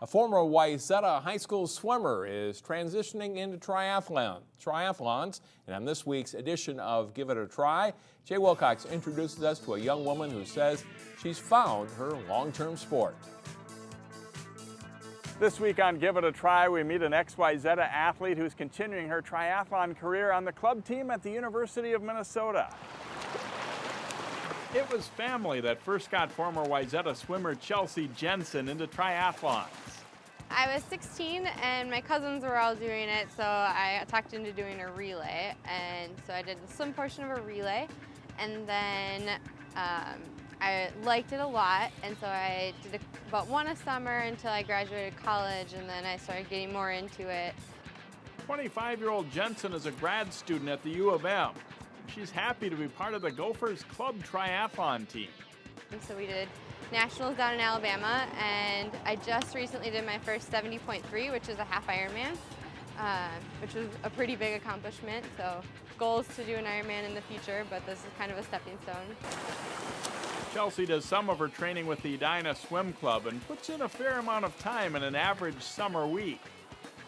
A former Wayzata high school swimmer is transitioning into triathlons. And on this week's edition of Give It a Try, Jay Wilcox introduces us to a young woman who says she's found her long-term sport. This week on Give It a Try, we meet an ex-Wayzata athlete who's continuing her triathlon career on the club team at the University of Minnesota. It was family that first got former Wayzata swimmer Chelsea Jenson into triathlons. I was 16 and my cousins were all doing it, so I talked into doing a relay. And so I did the swim portion of a relay, and then I liked it a lot, and so I did about one a summer until I graduated college, and then I started getting more into it. 25-year-old Jenson is a grad student at the U of M. She's happy to be part of the Gophers club triathlon team. So we did nationals down in Alabama, and I just recently did my first 70.3, which is a half Ironman, which was a pretty big accomplishment. So goals to do an Ironman in the future, but this is kind of a stepping stone. Chelsea does some of her training with the Edina Swim Club and puts in a fair amount of time in an average summer week.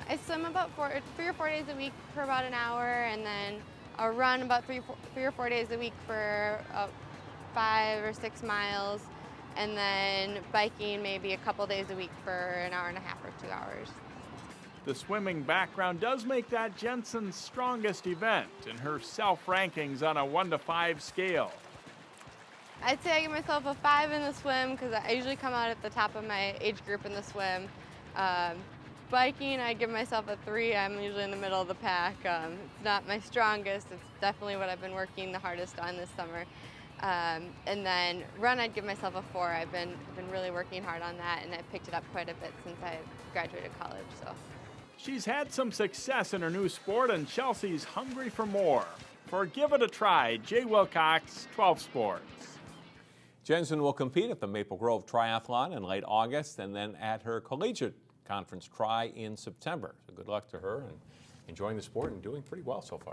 I swim about 3 or 4 days a week for about an hour, and then I'll run about three or four days a week for 5 or 6 miles, and then biking maybe a couple days a week for an hour and a half or 2 hours. The swimming background does make that Jenson's strongest event in her self-rankings on a 1 to 5 scale. I'd say I give myself a 5 in the swim because I usually come out at the top of my age group in the swim. Biking, I'd give myself a 3. I'm usually in the middle of the pack. It's not my strongest. It's definitely what I've been working the hardest on this summer. And then run, I'd give myself a 4. I've been really working hard on that, and I've picked it up quite a bit since I graduated college. So she's had some success in her new sport, and Chelsea's hungry for more. For Give It a Try, Jay Wilcox, 12 Sports. Jenson will compete at the Maple Grove Triathlon in late August and then at her collegiate conference try in September. So good luck to her and enjoying the sport and doing pretty well so far.